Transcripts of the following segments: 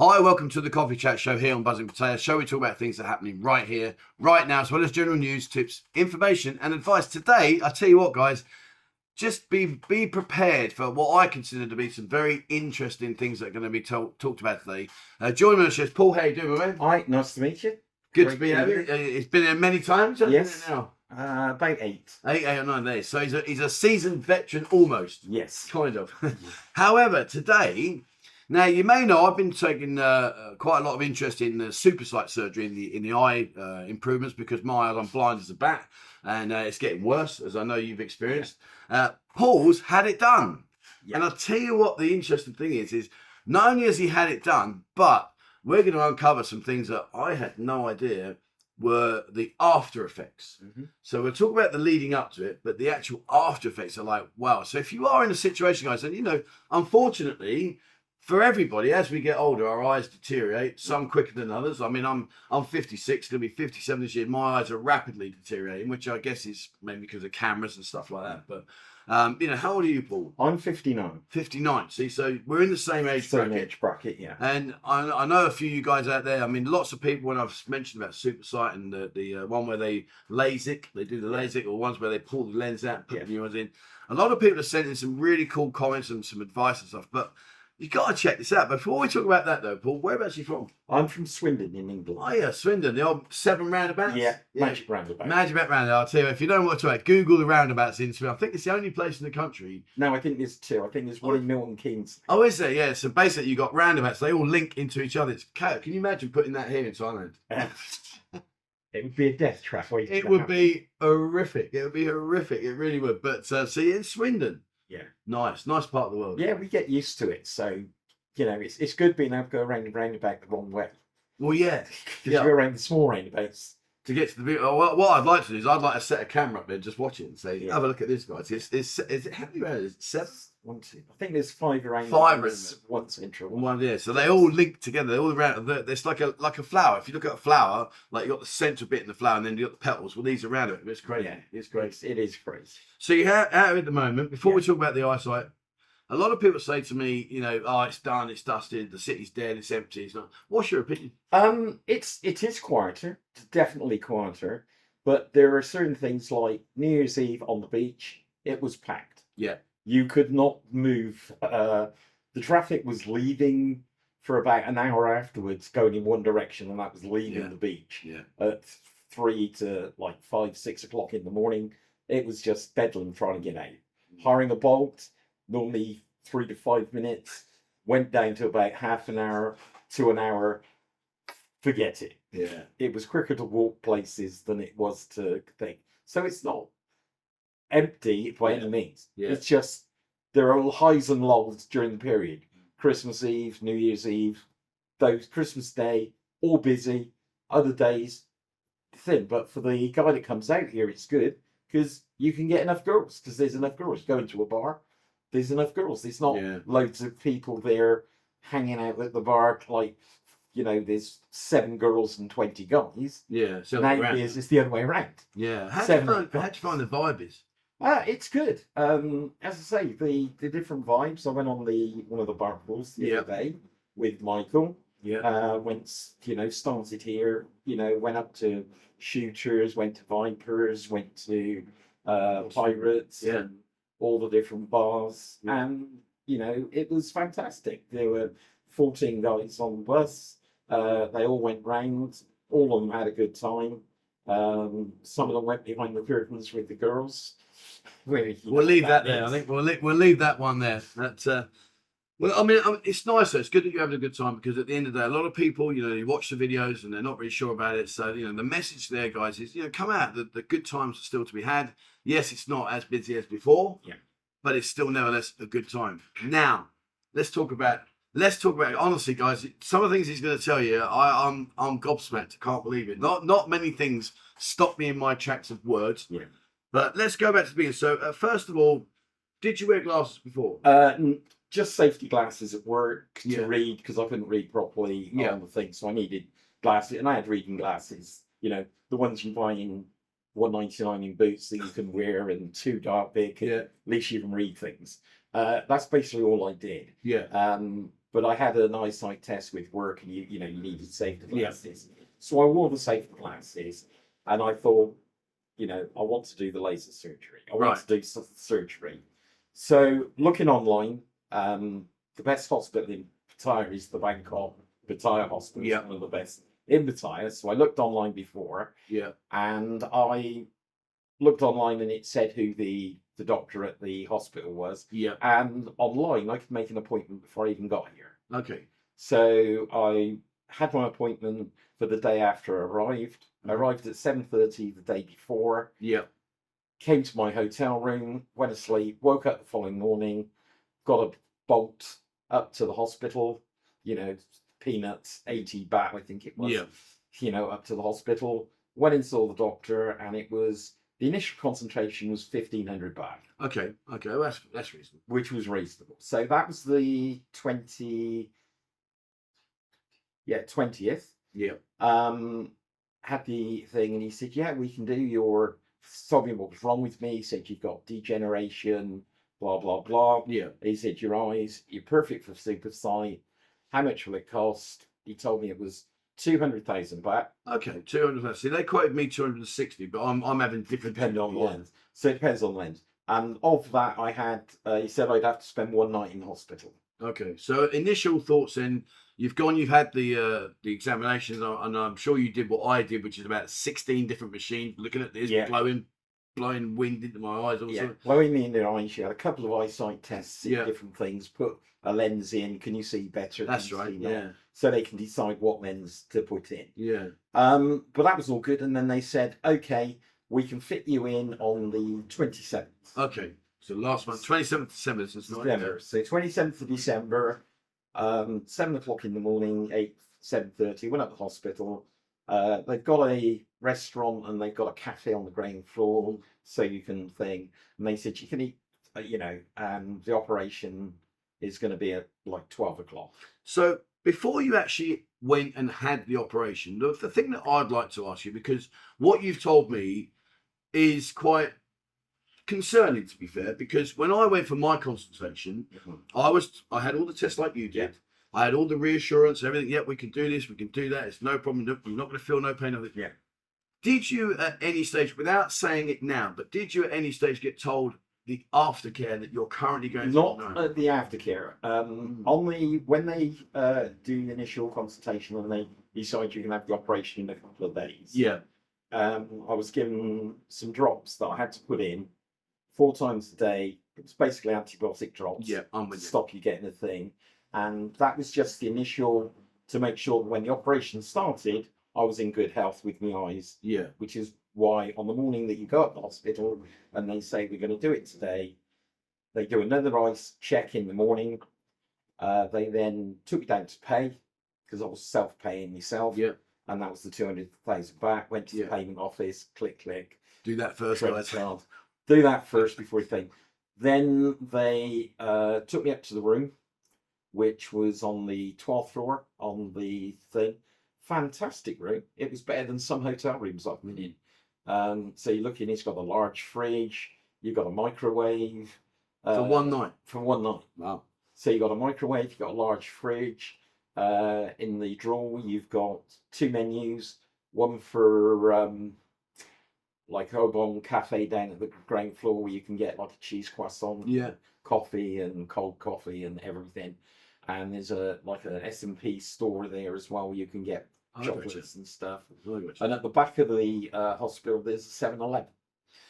Hi, welcome to the Coffee Chat Show here on Buzzing Pattaya. Show we talk about things that are happening right here, right now, as well as general news, tips, information, and advice. Today, I tell you what, guys, just be prepared for what I consider to be some very interesting things that are going to be talked about today. Joining me on the show is Paul. How you doing, my man? Hi, nice to meet you. Good to be here. It's been here many times. Yes. Now? About 8. 8 or 9 days. So he's a seasoned veteran, almost. Yes. Kind of. However, today. Now, you may know I've been taking quite a lot of interest in SuperSight Surgery in the eye improvements because my eyes, I'm blind as a bat, and it's getting worse, as I know you've experienced. Paul's had it done. Yeah. And I'll tell you what the interesting thing is not only has he had it done, but we're going to uncover some things that I had no idea were the after effects. Mm-hmm. So we'll talk about the leading up to it, but the actual after effects are like, wow. So if you are in a situation, guys, and unfortunately, for everybody, as we get older, our eyes deteriorate, some quicker than others. I mean, I'm 56, going to be 57 this year. My eyes are rapidly deteriorating, which I guess is maybe because of cameras and stuff like that. But, how old are you, Paul? I'm 59. 59. See, so we're in the same age bracket, yeah. And I know a few of you guys out there. I mean, lots of people, when I've mentioned about SuperSight and the one where they LASIK, they do the LASIK, or ones where they pull the lens out and put the new ones in. A lot of people have sent in some really cool comments and some advice and stuff, but you've got to check this out. Before we talk about that, though, Paul, whereabouts are you from? I'm from Swindon in England. Oh, yeah, Swindon, the old 7 roundabouts? Yeah, magic roundabout. Magic roundabout. I'll tell you, if you don't know what to talk about, Google the roundabouts in Swindon. I think it's the only place in the country. No, I think there's 2. I think there's one in Milton Keynes. Oh, is there? Yeah, so basically you've got roundabouts. They all link into each other. It's chaos. Can you imagine putting that here in Thailand? It would be a death trap. It would be horrific. It would be horrific. It really would. But, see, in Swindon. Yeah. Nice part of the world. Yeah, we get used to it, so... it's good being able to go around the roundabout the wrong way. Well, yeah. Because you go around the small roundabouts. To get to the view, what I'd like to do is I'd like to set a camera up there and just watch it and say, have a look at this, guys. Is it how many rounds? Is it 7? 1, 2. I think there's 5 around. 5 around. One central. One, yeah. So they all link together. They're all around. It's like a flower. If you look at a flower, like you got the central bit in the flower, and then you got the petals. Well, these are around it. It's crazy. Yeah, it's crazy. It is crazy. So you're out at the moment. Before we talk about the eyesight. A lot of people say to me, it's done, it's dusted, the city's dead, it's empty. It's not. What's your opinion? It is quieter. It's definitely quieter. But there are certain things like New Year's Eve on the beach. It was packed. Yeah. You could not move. The traffic was leaving for about an hour afterwards, going in one direction, and that was leaving the beach. Yeah. At 3 to 5, 6 o'clock in the morning. It was just bedlam trying to get out. Hiring a bolt. Normally 3 to 5 minutes, went down to about half an hour to an hour. Forget it. Yeah. It was quicker to walk places than it was to think. So it's not empty by any means. Yeah. It's just there are highs and lows during the period. Christmas Eve, New Year's Eve, those Christmas Day, all busy. Other days, thin. But for the guy that comes out here, it's good because you can get enough girls because there's enough girls. Go into a bar. There's enough girls. There's not loads of people there hanging out at the bar there's 7 girls and 20 guys. Yeah. So nowadays it's the other way around. Yeah. How do you find the vibe is? It's good. As I say, the different vibes. I went on one of the bar crawls the other day with Michael. Yeah. Started here. Went up to Shooters, went to Vipers, went to Pirates. Yeah. And all the different bars, and it was fantastic. There were 14 guys on the bus. They all went round. All of them had a good time. Some of them went behind the curtains with the girls. We'll leave that there. I think we'll leave that one there. It's nice though. It's good that you're having a good time because at the end of the day, a lot of people, you watch the videos and they're not really sure about it. So, the message there, guys, is, come out. The good times are still to be had. Yes, it's not as busy as before, but it's still nevertheless a good time. Now, let's talk about it. Honestly, guys, some of the things he's going to tell you, I'm gobsmacked. I can't believe it. Not many things stop me in my tracks of words. Yeah. But let's go back to the beginning. So, first of all, did you wear glasses before? Just safety glasses at work to read because I couldn't read properly on the thing, so I needed glasses, and I had reading glasses. The ones you buy in $1.99 in Boots that you can wear and 2 dark big. At least you can read things. That's basically all I did. Yeah. but I had an eyesight test with work, and you needed safety glasses. So I wore the safety glasses, and I thought, I want to do the laser surgery. I want to do surgery. So looking online, the best hospital in Pattaya is the Bangkok Pattaya Hospital. It's one of the best in Pattaya. So I looked online before. Yeah. And I looked online, and it said who the doctor at the hospital was. Yeah. And online, I could make an appointment before I even got here. Okay. So I had my appointment for the day after I arrived. I arrived at 7:30 the day before. Yeah. Came to my hotel room, went to sleep, woke up the following morning, got a bolt up to the hospital, peanuts, 80 baht, I think it was. Yeah. Up to the hospital, went and saw the doctor, and the initial concentration was 1,500 baht. Okay. Well, that's reasonable. Which was reasonable. So that was the 20th. Yeah. Had the thing, and he said, yeah, we can do your, told me what was wrong with me. He said, you've got degeneration, blah, blah, blah. Yeah. He said, your eyes, you're perfect for SuperSight. How much will it cost? He told me it was 200,000 baht. Okay, 200,000. See, they quoted me 260, but I'm having different. Depending on the lens. So it depends on the lens. And of that, I had, he said I'd have to spend one night in hospital. Okay, so initial thoughts then, you've had the examinations, and I'm sure you did what I did, which is about 16 different machines, looking at this, blowing wind into my eyes. Also. Yeah, blowing me in the eyes. You had a couple of eyesight tests, see different things, put a lens in, can you see better? That's right, yeah. So they can decide what lens to put in. Yeah. But that was all good, and then they said, okay, we can fit you in on the 27th. Okay. So last month, 27th December. So 27th of December, 7 o'clock in the morning, 7:30, went up to the hospital. They've got a restaurant, and they've got a cafe on the ground floor, so you can think. And they said you can eat, and the operation is going to be at like 12 o'clock. So before you actually went and had the operation, the thing that I'd like to ask you, because what you've told me is quite concerning, to be fair, because when I went for my consultation, I had all the tests like you did. I had all the reassurance, everything. Yeah, we can do this, we can do that. It's no problem. We're not going to feel no pain of it. Yeah. Did you at any stage, without saying it now, but did you at any stage get told the aftercare that you're currently going through? Not at the aftercare. When they do the initial consultation and they decide you can have the operation in a couple of days. Yeah. I was given some drops that I had to put in 4 times a day. It was basically antibiotic drops. Yeah, I'm with to you. Stop you getting a thing. And that was just the initial to make sure that when the operation started, I was in good health with my eyes. Yeah. Which is why on the morning that you go to the hospital and they say we're going to do it today, they do another eye check in the morning. They then took me down to pay because I was self-paying myself. Yeah. And that was the 200,000 baht. Went to the payment office, click. Do that first. Card. Do that first before you pay. Then they took me up to the room, which was on the 12th floor on the thing. Fantastic room. It was better than some hotel rooms I've been in. So you look in, it's got a large fridge, you've got a microwave. For one night? For one night. Wow. So you've got a microwave, you've got a large fridge. In the drawer, you've got 2 menus. One for like Obon Cafe down at the ground floor where you can get like a cheese croissant, coffee and cold coffee and everything. And there's an S&P store there as well where you can get chocolates and stuff. And at the back of the hospital, there's a 7-Eleven.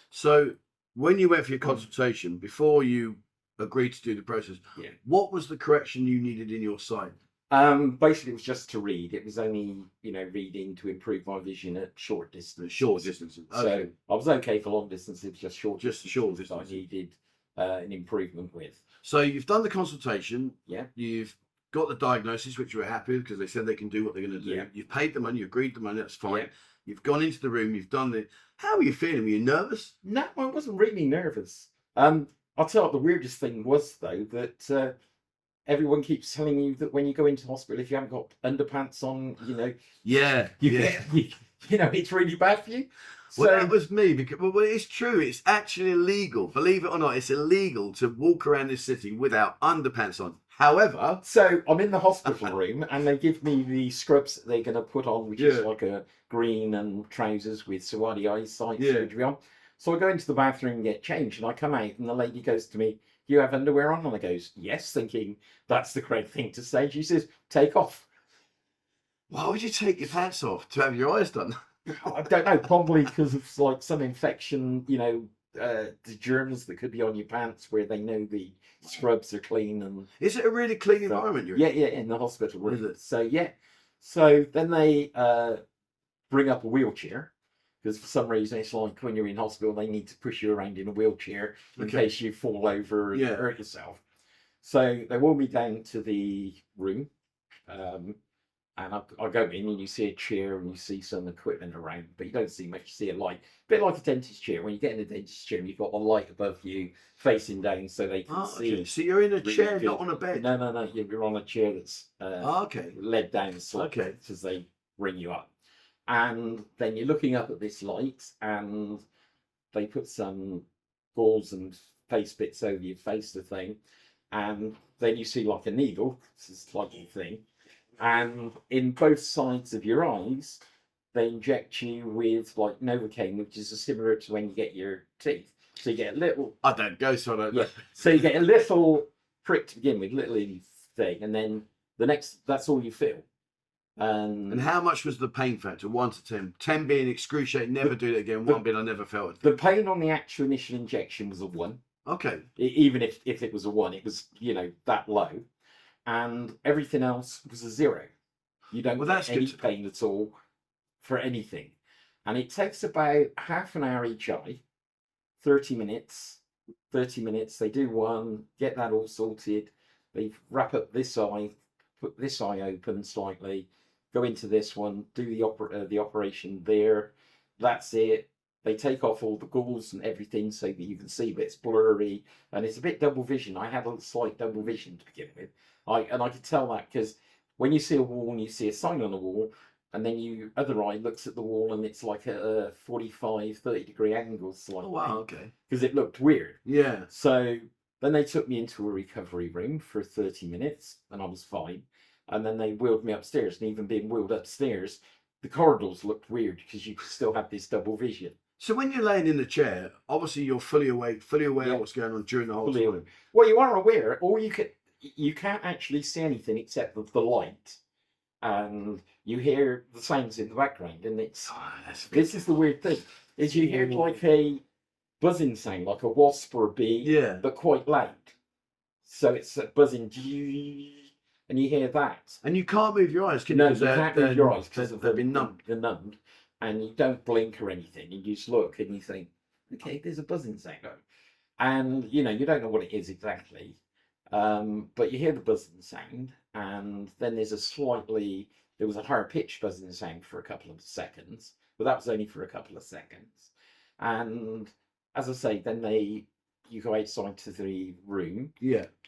So when you went for your consultation, before you agreed to do the process, what was the correction you needed in your sight? Basically, it was just to read. It was only, reading to improve my vision at short distance. Short distances. So I was okay for long distance. It was just short. Just short distance. I needed an improvement with. So you've done the consultation. Yeah. You've got the diagnosis, which you were happy with because they said they can do what they're going to do. Yeah. You've paid the money. You agreed the money. That's fine. Yeah. You've gone into the room. You've done it. How were you feeling? Were you nervous? No, I wasn't really nervous. I'll tell you what the weirdest thing was though that. Everyone keeps telling you that when you go into hospital, if you haven't got underpants on, it's really bad for you. Well, that was me because it's true. It's actually illegal. Believe it or not, it's illegal to walk around this city without underpants on. However, so I'm in the hospital room, and they give me the scrubs that they're going to put on, which is like a green and trousers with Sawadi eyesight surgery on. So I go into the bathroom and get changed, and I come out, and the lady goes to me, "You have underwear on?" And I goes, "Yes," thinking that's the correct thing to say. She says, "Take off." Why would you take your pants off to have your eyes done? I don't know, probably because of like some infection, the germs that could be on your pants, where they know the scrubs are clean. And is it a really clean environment you're in? Yeah, in the hospital room. Is it? So yeah, so then they bring up a wheelchair, because for some reason it's like when you're in hospital they need to push you around in a wheelchair in case you fall over and hurt yourself. So they wheel me down to the room. And I go in, and you see a chair, and you see some equipment around, but you don't see much. You see a light, a bit like a dentist chair. When you get in a dentist chair, you've got a light above you facing down so they can see. Okay. So you're in a chair, not on a bed? No. You're on a chair that's led down slightly as they bring you up. And then you're looking up at this light, and they put some gauze and face bits over your face, the thing. And then you see like a needle, this is like a thing. And in both sides of your eyes, they inject you with like Novocaine, which is similar to when you get your teeth. So you get a little. I don't go, so I don't know. So you get a little prick to begin with, little thing, and then the next, that's all you feel. And how much was the pain factor? 1 to 10. 10 being excruciating, never do it again. 1 being I never felt it. The pain on the actual initial injection was a 1. Okay. Even if it was a 1, it was that low. And everything else was a 0. You don't get any pain at all for anything. And it takes about half an hour each eye, 30 minutes. 30 minutes, they do one, get that all sorted. They wrap up this eye, put this eye open slightly, go into this one, do the operation there. That's it. They take off all the gauze and everything so that you can see, but it's blurry and it's a bit double vision. I had a slight double vision to begin with. I could tell that because when you see a wall and you see a sign on the wall, and then your other eye looks at the wall and it's like a 45, 30 degree angle slightly. Oh, wow, okay. Because it looked weird. Yeah. So then they took me into a recovery room for 30 minutes and I was fine. And then they wheeled me upstairs, and even being wheeled upstairs, the corridors looked weird because you still have this double vision. So when you're laying in the chair, obviously you're fully awake, fully aware of what's going on during the whole time. Well, you are aware, or you can't actually see anything except the light, and you hear the sounds in the background, and this is the weird thing, is you hear like a buzzing sound, like a wasp or a bee, but quite loud. So it's a buzzing, and you hear that. And you can't move your eyes, can you? No, you can't move your eyes because they've been numbed. They're numbed, and you don't blink or anything. You just look and you think, okay, there's a buzzing sound. And, you don't know what it is exactly. But you hear the buzzing sound, and then there was a higher pitched buzzing sound for a couple of seconds, but that was only for a couple of seconds. And as I say, then you go outside to the room,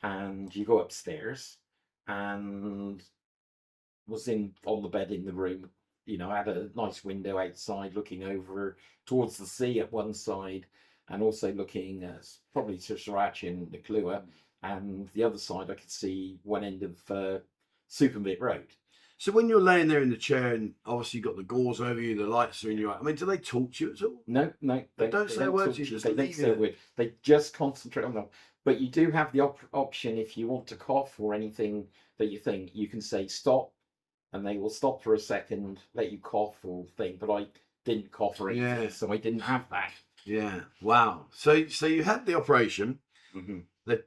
and you go upstairs, and was on the bed in the room. I had a nice window outside looking over towards the sea at one side, and also looking probably to Sriracha and the Klua. And the other side, I could see one end of Sukhumvit Road. So when you're laying there in the chair, and obviously you've got the gauze over you, the lights are in your eye, I mean, do they talk to you at all? No. They don't say a word to you, just leave you. They just concentrate on them. But you do have the option, if you want to cough or anything that you think, you can say stop, and they will stop for a second, let you cough or thing. But I didn't cough or anything, so I didn't have that. Yeah. Wow. So you had the operation. Mm-hmm. Do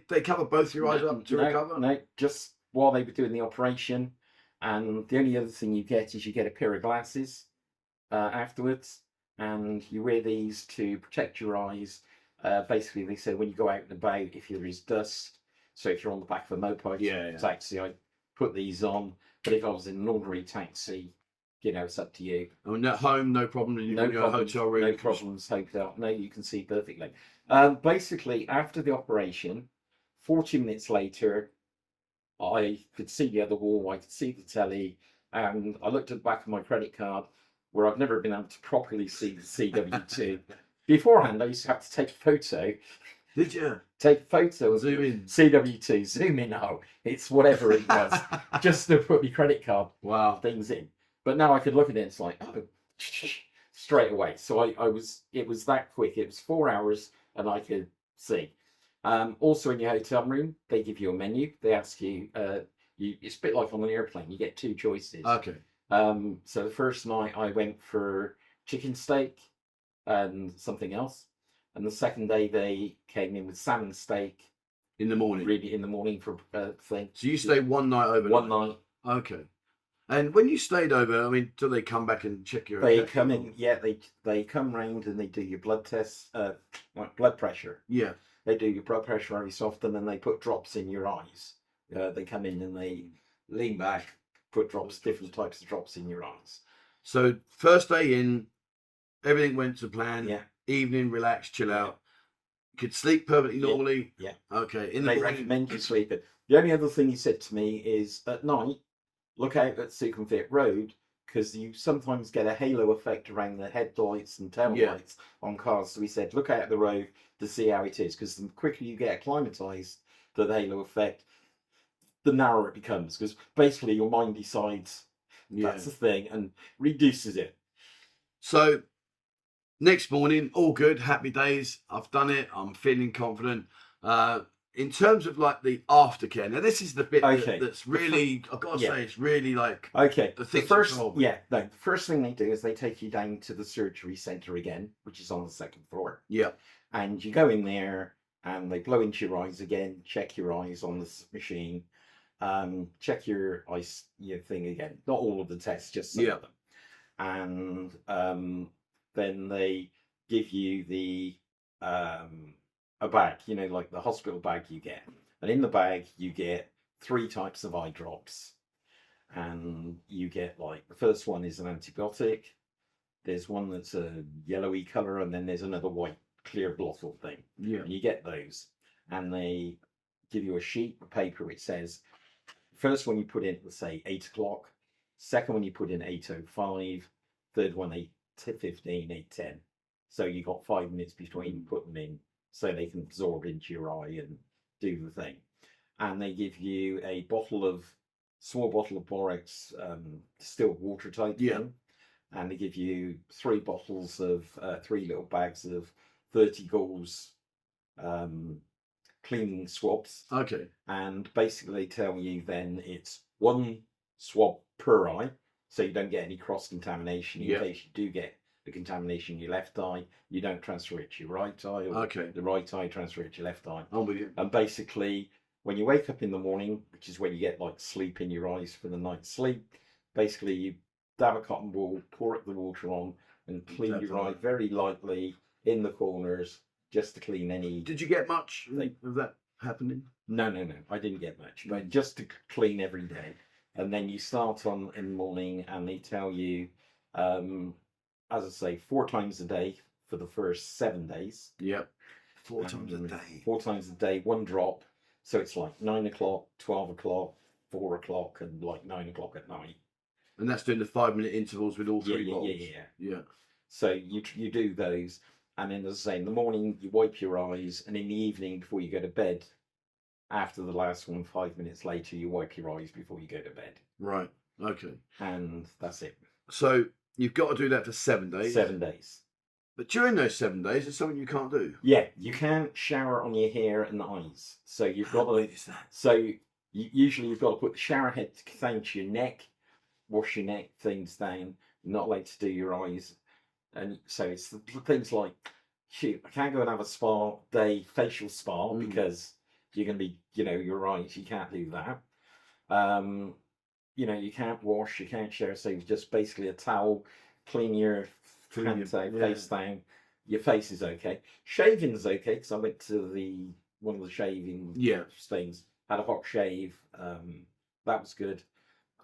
they cover both your eyes up to recover? No, just while they were doing the operation. And the only other thing you get is you get a pair of glasses afterwards, and you wear these to protect your eyes. Basically, they said when you go out and about, if there is dust, so if you're on the back of a moped taxi, I put these on. But if I was in an ordinary taxi, it's up to you. And at home, no problem. In your hotel room, no problems. Hotel, no, you can see perfectly. Basically, after the operation, 40 minutes later, I could see the other wall, I could see the telly, and I looked at the back of my credit card, where I've never been able to properly see the CW2. Beforehand, I used to have to take a photo Did you? Take a photo of Zoom in. CW2, zoom in. No, it's whatever it was, just to put my credit card things in. But now I could look at it. It's like, oh, straight away. So it was that quick. It was 4 hours, and I could see. Also in your hotel room, they give you a menu. They ask you, it's a bit like on an airplane. You get 2 choices. Okay. So the first night I went for chicken steak and something else. And the second day they came in with salmon steak. In the morning? Really, in the morning for thing. So you stayed one night overnight? One night. Okay. And when you stayed over, I mean, do they come back and check your... They come in, yeah, they come round and they do your blood tests, blood pressure. Yeah. They do your blood pressure every so often, and they put drops in your eyes. They come in and they lean back, put drops, different types of drops in your eyes. So first day in, everything went to plan. Yeah. Evening, relax, chill out. Could sleep perfectly normally. Yeah. Okay. They recommend you sleep it. The only other thing he said to me is at night, look out at Sukhumvit Road, because you sometimes get a halo effect around the headlights and tail lights on cars. So he said, look out the road to see how it is, because the quicker you get acclimatized to the halo effect, the narrower it becomes, because basically your mind decides that's the thing and reduces it. So next morning, all good, happy days. I've done it. I'm feeling confident. In terms of like the aftercare, now this is the bit that's really, I've got to say, it's really like the first thing they do is they take you down to the surgery center again, which is on the 2nd floor. Yeah. And you go in there and they blow into your eyes again, check your eyes on this machine, check your eyes, your thing again. Not all of the tests, just some of them. And then they give you the a bag, you know, like the hospital bag you get. And in the bag you get 3 types of eye drops. And you get like, the first one is an antibiotic. There's one that's a yellowy colour, and then there's another white clear bottle thing. Yeah. And you get those. And they give you a sheet of paper which says, first one you put in, let's say 8 o'clock. Second one you put in 8:05. Third one 8:15, 8:10. So you got 5 minutes between putting them in, so they can absorb into your eye and do the thing. And they give you a small bottle of borax, distilled water type thing. And they give you 3 bottles of 3 little bags of 30 gauze cleaning swabs. Okay. And basically tell you then it's 1 swab per eye, so you don't get any cross contamination in case you do get the contamination in your left eye. You don't transfer it to your right eye, or the right eye transfer it to your left eye. I'm with you. And basically, when you wake up in the morning, which is when you get like sleep in your eyes for the night's sleep, basically you dab a cotton ball, pour the water on, and clean your eye very lightly in the corners, just to clean any... Did you get much of that happening? No. I didn't get much, but just to clean every day. And then you start on in the morning, and they tell you, as I say, 4 times a day for the first 7 days. Yep. 4 times a day. 4 times a day, 1 drop. So it's like 9 o'clock, 12 o'clock, 4 o'clock, and like 9 o'clock at night. And that's doing the 5-minute intervals with all 3 bottles? Yeah. So you do those. And then, as I say, in the morning, you wipe your eyes. And in the evening, before you go to bed, after the last one, 5 minutes later, you wipe your eyes before you go to bed. Right. Okay. And that's it. So you've got to do that for 7 days? 7 days. But during those 7 days, there's something you can't do? Yeah. You can't shower on your hair and eyes. So you've got to... What is that? So usually you've got to put the shower head down to your neck, wash your neck, things down. You're not allowed to do your eyes. And so it's things like, shoot, I can't go and have a spa day, facial spa, because you're going to be, your eyes, you can't do that. You can't wash, you can't shower, so just basically a towel, clean your hands out, face down. Your face is okay. Shaving's okay, because I went to one of the shaving things, had a hot shave, that was good.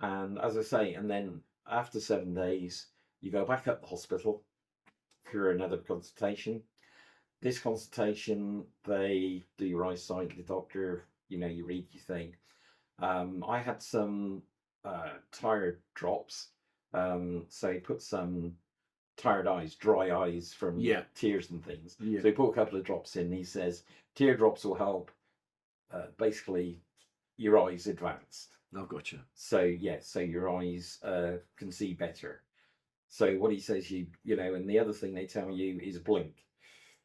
And as I say, and then after 7 days, you go back up the hospital for another consultation. This consultation, they do your eyesight, the doctor, you read your thing. I had some tire drops, so he put some tired eyes, dry eyes from tears and things. Yeah. So he put a couple of drops in. And he says teardrops will help. Basically, your eyes advanced. I've got you. So so your eyes can see better. So what he says, you know, and the other thing they tell you is blink,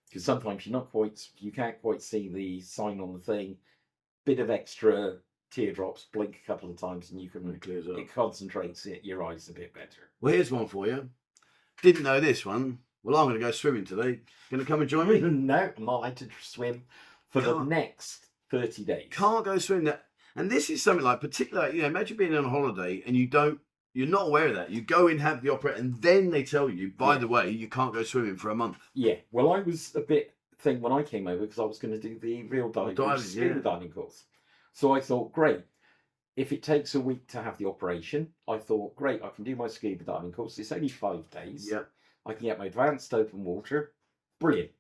because sometimes you can't quite see the sign on the thing. Bit of extra teardrops, blink a couple of times, and you can it concentrates your eyes a bit better. Well, here's one for you. Didn't know this one. Well, I'm going to go swimming today. Going to come and join me? No, I'm not allowed to swim for the next 30 days. Can't go swimming. And this is something like, particularly, you know, imagine being on holiday and you're not aware of that. You go in, have the opera, and then they tell you, by the way, you can't go swimming for a month. Yeah. Well, I was a bit when I came over because I was going to do the real scuba diving course. So I thought, great. If it takes a week to have the operation, I thought, great, I can do my scuba diving course. It's only 5 days. Yeah. I can get my advanced open water. Brilliant.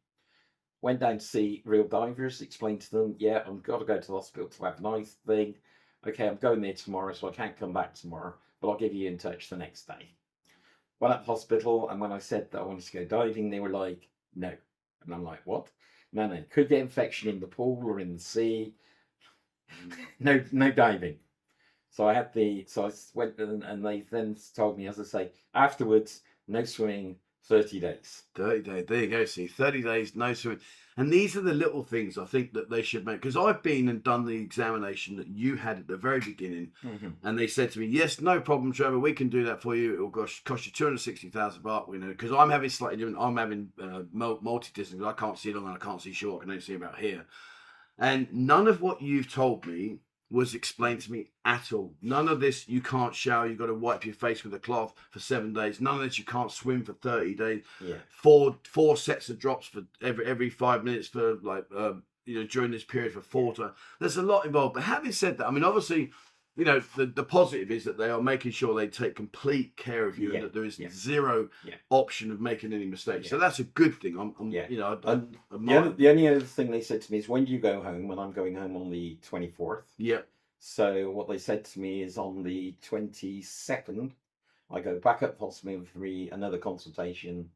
Went down to see real divers, explained to them, I've got to go to the hospital to have an eye thing. Okay, I'm going there tomorrow, so I can't come back tomorrow, but I'll get you in touch the next day. Went up to the hospital, and when I said that I wanted to go diving, they were like, no. And I'm like, what? No. Could get infection in the pool or in the sea. No diving. So I went and they then told me, as I say, afterwards, no swimming, 30 days. 30 days. There you go. See, 30 days, no swimming. And these are the little things I think that they should make. Because I've been and done the examination that you had at the very beginning. Mm-hmm. And they said to me, yes, no problem, Trevor. We can do that for you. It will cost you 260,000 baht. You know, because I'm having slightly different. I'm having multi-distance. I can't see long and I can't see short. I can only see about here. And none of what you've told me was explained to me at all. None of this, you can't shower, you've got to wipe your face with a cloth for 7 days. None of this, you can't swim for 30 days. Yeah. Four sets of drops for every 5 minutes for during this period for 4 times. There's a lot involved. But having said that, I mean, obviously, you know, the positive is that they are making sure they take complete care of you and that there is zero option of making any mistakes. So that's a good thing. The only other thing they said to me is, when do you go home? When I'm going home on the 24th. Yeah. So what they said to me is, on the 22nd, I go back up to hospital for another consultation,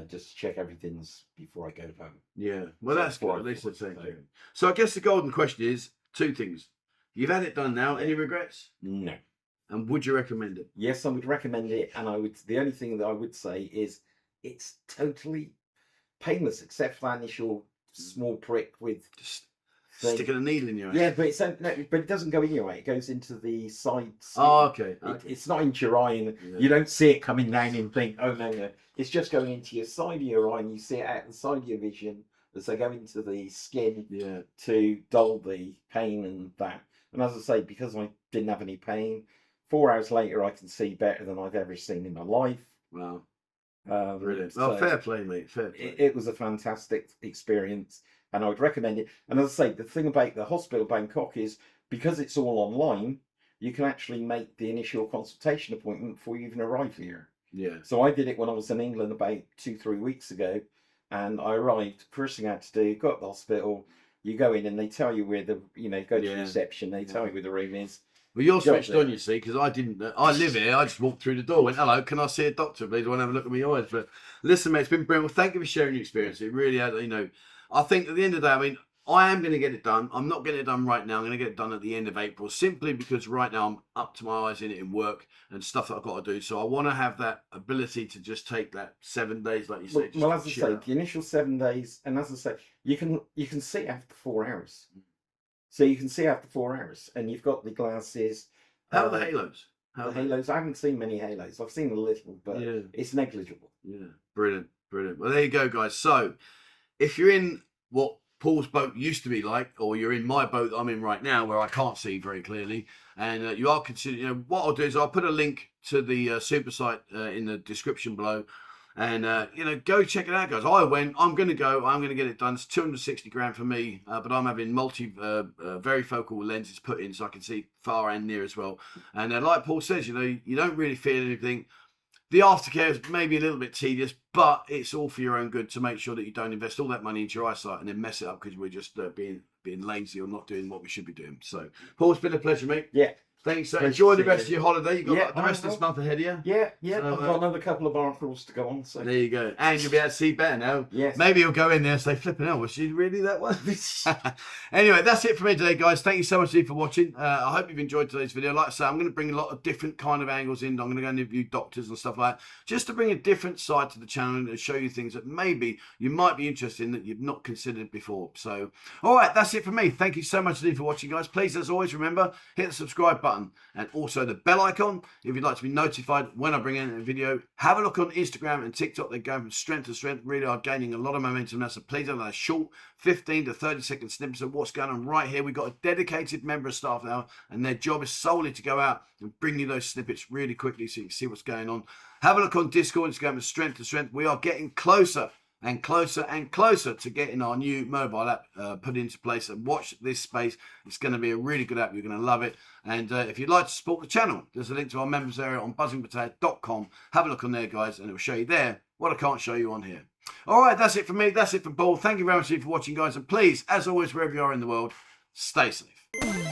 just to check everything's before I go home. Yeah. Well, that's good. At least the same thing. So I guess the golden question is 2 things. You've had it done now. Any regrets? No. And would you recommend it? Yes, I would recommend it. And the only thing that I would say is it's totally painless, except for that initial small prick with just sticking a needle in your eye. Yeah, but it doesn't go in your eye. It goes into the sides. Oh, okay. It's not into your eye, and you don't see it coming down and think, oh no. It's just going into your side of your eye, and you see it out the side of your vision as they go into the skin to dull the pain and that. And as I say, because I didn't have any pain, 4 hours later I can see better than I've ever seen in my life. Wow. Brilliant. So well, fair play, mate. Fair play. It was a fantastic experience, and I would recommend it. And as I say, the thing about the hospital Bangkok is, because it's all online, you can actually make the initial consultation appointment before you even arrive here. Yeah. So I did it when I was in England about 2-3 weeks ago, and I arrived. First thing I had to do, go to the hospital. You go in and they tell you where go to the reception. They tell you where the room is. Well, you're switched on, you see, because I didn't. I live here. I just walked through the door, went, hello, can I see a doctor, please? I want to have a look at my eyes. But listen, mate, it's been brilliant. Well, thank you for sharing your experience. It really had, I think at the end of the day, I mean, I am going to get it done. I'm not getting it done right now. I'm going to get it done at the end of April, simply because right now I'm up to my eyes in it in work and stuff that I've got to do. So I want to have that ability to just take that 7 days, like you say. Well, as I say, the initial 7 days, and as I say, you can see after 4 hours. So you can see after 4 hours, and you've got the glasses. How are the halos? Halos? I haven't seen many halos. I've seen a little, but it's negligible. Yeah, brilliant. Well, there you go, guys. So if you're in what Paul's boat used to be like, or you're in my boat that I'm in right now, where I can't see very clearly, and you are considering, what I'll do is I'll put a link to the SuperSight in the description below, and go check it out, guys. I'm going to get it done. It's 260 grand for me, but I'm having varifocal lenses put in, so I can see far and near as well. And like Paul says, you don't really feel anything. The aftercare is maybe a little bit tedious, but it's all for your own good, to make sure that you don't invest all that money into your eyesight and then mess it up because we're just being lazy or not doing what we should be doing. So, Paul, it's been a pleasure, mate. Yeah, Thanks. So Pleasure enjoy to the see rest of you. your holiday. You've got Yeah, like, the rest of this month ahead of you. Yeah, So, I've got another couple of bar crawls to go on. So there you go. And you'll be able to see better now. yes. Maybe you'll go in there and say, flipping hell, was she really that one? Anyway, that's it for me today, guys. Thank you so much for watching. I hope you've enjoyed today's video. Like I say, I'm going to bring a lot of different kind of angles in. I'm going to go and interview doctors and stuff like that, just to bring a different side to the channel and show you things that maybe you might be interested in that you've not considered before. So, all right, that's it for me. Thank you so much indeed for watching, guys. Please, as always, remember, hit the subscribe button and also the bell icon if you'd like to be notified when I bring in a video. Have a look on Instagram and TikTok. They're going from strength to strength, really are gaining a lot of momentum now. So please have a short 15 to 30 second snippets of what's going on right here. We've got a dedicated member of staff now, and their job is solely to go out and bring you those snippets really quickly so you can see what's going on. Have a look on Discord. It's going from strength to strength. We are getting closer and closer and closer to getting our new mobile app put into place. And watch this space. It's going to be a really good app. You're going to love it. And if you'd like to support the channel, there's a link to our members area on buzzingpattaya.com. Have a look on there, guys, and it will show you there what I can't show you on here. All right, that's it for me. That's it for Paul. Thank you very much for watching, guys. And please, as always, wherever you are in the world, stay safe.